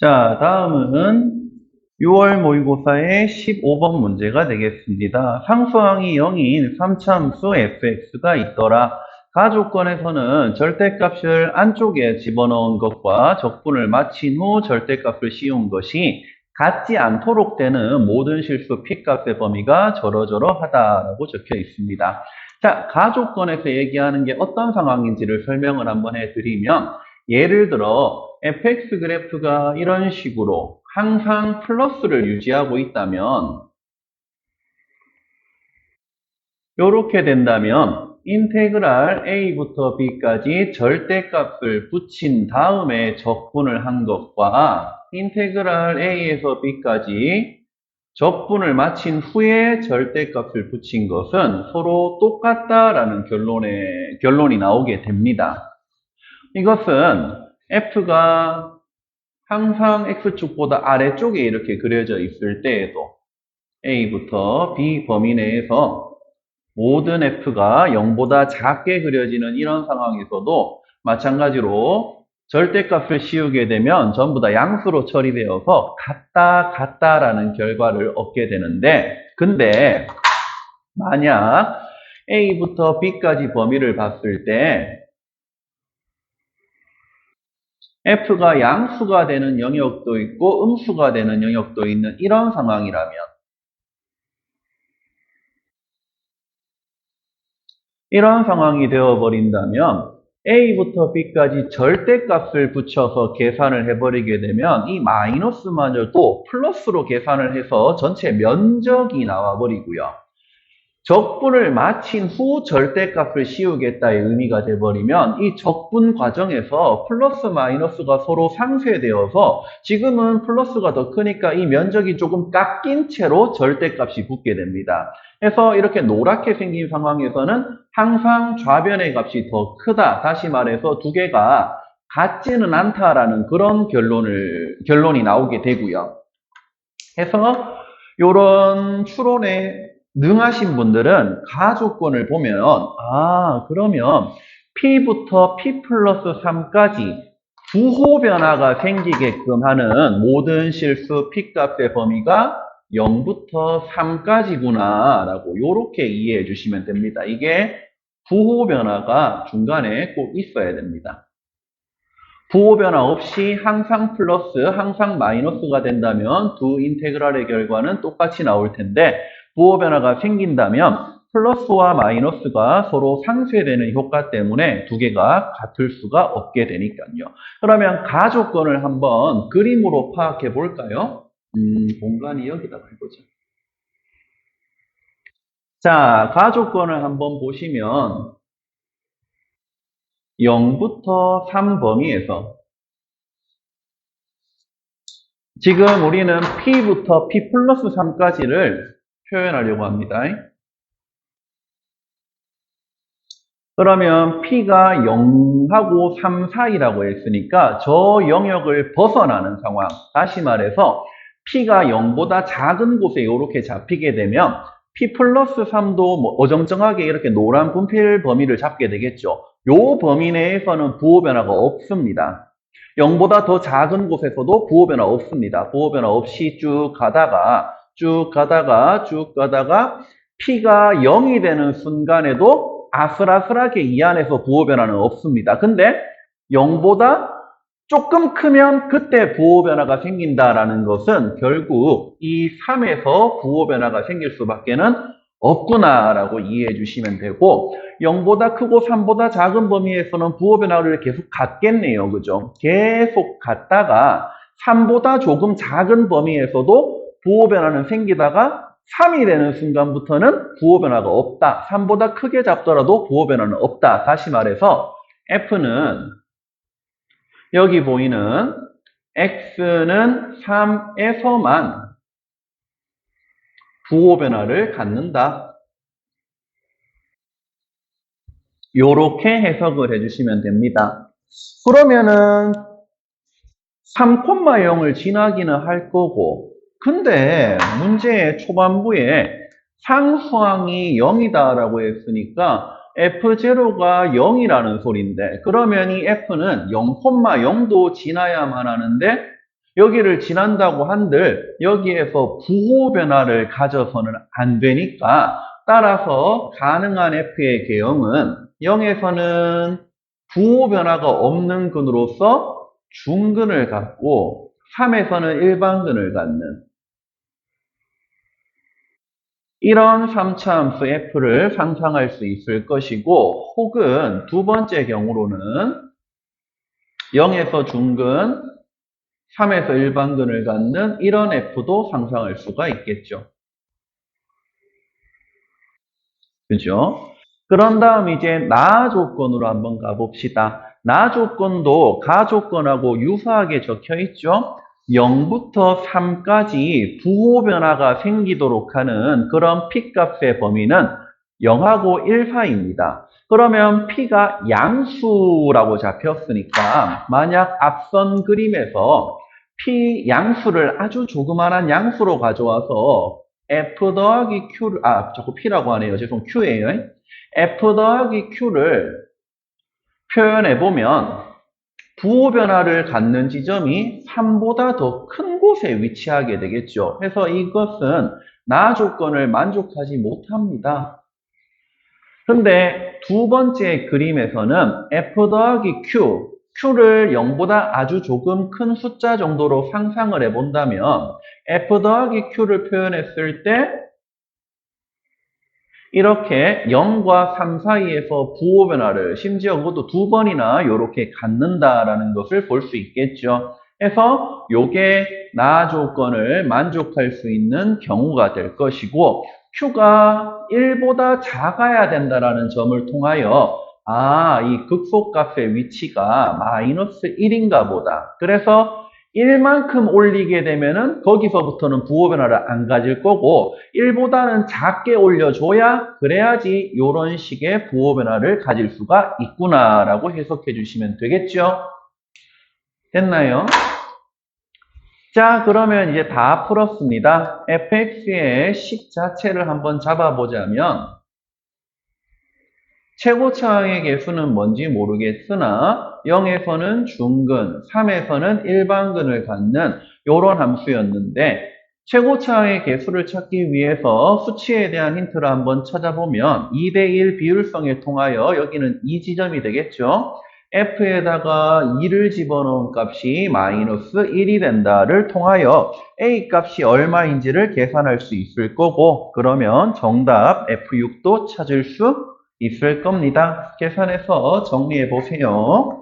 자, 다음은 6월 모의고사의 15번 문제가 되겠습니다. 상수항이 0인 3차함수 fx가 있더라. 가조건에서는 절대값을 안쪽에 집어넣은 것과 적분을 마친 후 절대값을 씌운 것이 같지 않도록 되는 모든 실수 p값의 범위가 저러저러하다라고 적혀 있습니다. 자, 가조건에서 얘기하는 게 어떤 상황인지를 설명을 한번 해드리면 예를 들어 fx 그래프가 이런 식으로 항상 플러스를 유지하고 있다면 이렇게 된다면 인테그랄 a부터 b까지 절대값을 붙인 다음에 적분을 한 것과 인테그랄 a에서 b까지 적분을 마친 후에 절대값을 붙인 것은 서로 똑같다라는 결론이 나오게 됩니다. 이것은 f가 항상 x축보다 아래쪽에 이렇게 그려져 있을 때에도 a부터 b 범위 내에서 모든 f가 0보다 작게 그려지는 이런 상황에서도 마찬가지로 절대값을 씌우게 되면 전부 다 양수로 처리되어서 같다라는 결과를 얻게 되는데, 근데 만약 a부터 b까지 범위를 봤을 때 f가 양수가 되는 영역도 있고 음수가 되는 영역도 있는 이런 상황이라면, 이런 상황이 되어버린다면 a부터 b까지 절대값을 붙여서 계산을 해버리게 되면 이 마이너스마저도 플러스로 계산을 해서 전체 면적이 나와버리고요. 적분을 마친 후 절대값을 씌우겠다의 의미가 돼버리면 이 적분 과정에서 플러스 마이너스가 서로 상쇄되어서 지금은 플러스가 더 크니까 이 면적이 조금 깎인 채로 절대값이 붙게 됩니다. 그래서 이렇게 노랗게 생긴 상황에서는 항상 좌변의 값이 더 크다. 다시 말해서 두 개가 같지는 않다라는 그런 결론이 나오게 되고요. 해서 이런 추론에 능하신 분들은 가조건을 보면 그러면 P부터 P 플러스 3까지 부호 변화가 생기게끔 하는 모든 실수 P값의 범위가 0부터 3까지구나 라고 이렇게 이해해 주시면 됩니다. 이게 부호 변화가 중간에 꼭 있어야 됩니다. 부호 변화 없이 항상 플러스, 항상 마이너스가 된다면 두 인테그랄의 결과는 똑같이 나올 텐데 부호 변화가 생긴다면 플러스와 마이너스가 서로 상쇄되는 효과 때문에 두 개가 같을 수가 없게 되니까요. 그러면 가조건을 한번 그림으로 파악해 볼까요? 공간이 여기다가 해보자. 자, 가조건을 한번 보시면 0부터 3 범위에서 지금 우리는 P부터 P 플러스 3까지를 표현하려고 합니다. 그러면 P가 0하고 3 사이라고 했으니까 저 영역을 벗어나는 상황. 다시 말해서 P가 0보다 작은 곳에 이렇게 잡히게 되면 P 플러스 3도 뭐 어정쩡하게 이렇게 노란 분필 범위를 잡게 되겠죠. 요 범위 내에서는 부호 변화가 없습니다. 0보다 더 작은 곳에서도 부호 변화 없습니다. 부호 변화 없이 쭉 가다가 P가 0이 되는 순간에도 아슬아슬하게 이 안에서 부호 변화는 없습니다. 근데 0보다 조금 크면 그때 부호 변화가 생긴다라는 것은 결국 이 3에서 부호 변화가 생길 수밖에는 없구나라고 이해해 주시면 되고 0보다 크고 3보다 작은 범위에서는 부호 변화를 계속 갖겠네요. 그죠? 계속 갖다가 3보다 조금 작은 범위에서도 부호 변화는 생기다가 3이 되는 순간부터는 부호 변화가 없다. 3보다 크게 잡더라도 부호 변화는 없다. 다시 말해서 F는 여기 보이는 X는 3에서만 부호 변화를 갖는다. 요렇게 해석을 해주시면 됩니다. 그러면은 3,0을 지나기는 할 거고, 근데 문제의 초반부에 상수항이 0이다라고 했으니까 F0가 0이라는 소리인데, 그러면 이 F는 0,0도 지나야만 하는데 여기를 지난다고 한들 여기에서 부호 변화를 가져서는 안 되니까 따라서 가능한 f의 개형은 0에서는 부호 변화가 없는 근으로서 중근을 갖고 3에서는 일반근을 갖는 이런 3차 함수 f를 상상할 수 있을 것이고 혹은 두 번째 경우로는 0에서 중근, 3에서 일반근을 갖는 이런 f도 상상할 수가 있겠죠. 그죠? 그런 다음 이제 나 조건으로 한번 가봅시다. 나 조건도 가 조건하고 유사하게 적혀 있죠? 0부터 3까지 부호 변화가 생기도록 하는 그런 p 값의 범위는 0하고 1 사이입니다. 그러면 p가 양수라고 잡혔으니까 만약 앞선 그림에서 p 양수를 아주 조그만한 양수로 가져와서 f 더하기 q를 자꾸 p라고 하네요. 죄송 q예요. f 더하기 q를 표현해 보면 부호 변화를 갖는 지점이 3보다 더 큰 곳에 위치하게 되겠죠. 그래서 이것은 나 조건을 만족하지 못합니다. 근데 두 번째 그림에서는 f 더하기 q를 0보다 아주 조금 큰 숫자 정도로 상상을 해본다면 f 더하기 q를 표현했을 때 이렇게 0과 3 사이에서 부호 변화를 심지어 그것도 두 번이나 이렇게 갖는다라는 것을 볼 수 있겠죠. 해서 요게 나 조건을 만족할 수 있는 경우가 될 것이고 Q가 1보다 작아야 된다라는 점을 통하여 이 극소값의 위치가 마이너스 1인가 보다. 그래서 1만큼 올리게 되면은 거기서부터는 부호 변화를 안 가질 거고 1보다는 작게 올려줘야 그래야지 이런 식의 부호 변화를 가질 수가 있구나라고 해석해 주시면 되겠죠. 됐나요? 자, 그러면 이제 다 풀었습니다. fx의 식 자체를 한번 잡아보자면 최고차항의 개수는 뭔지 모르겠으나 0에서는 중근, 3에서는 일반근을 갖는 이런 함수였는데 최고차항의 개수를 찾기 위해서 수치에 대한 힌트를 한번 찾아보면 2대1 비율성에 통하여 여기는 이 지점이 되겠죠. f에다가 2를 집어넣은 값이 마이너스 1이 된다를 통하여 a 값이 얼마인지를 계산할 수 있을 거고 그러면 정답 F6도 찾을 수 있을 겁니다. 계산해서 정리해 보세요.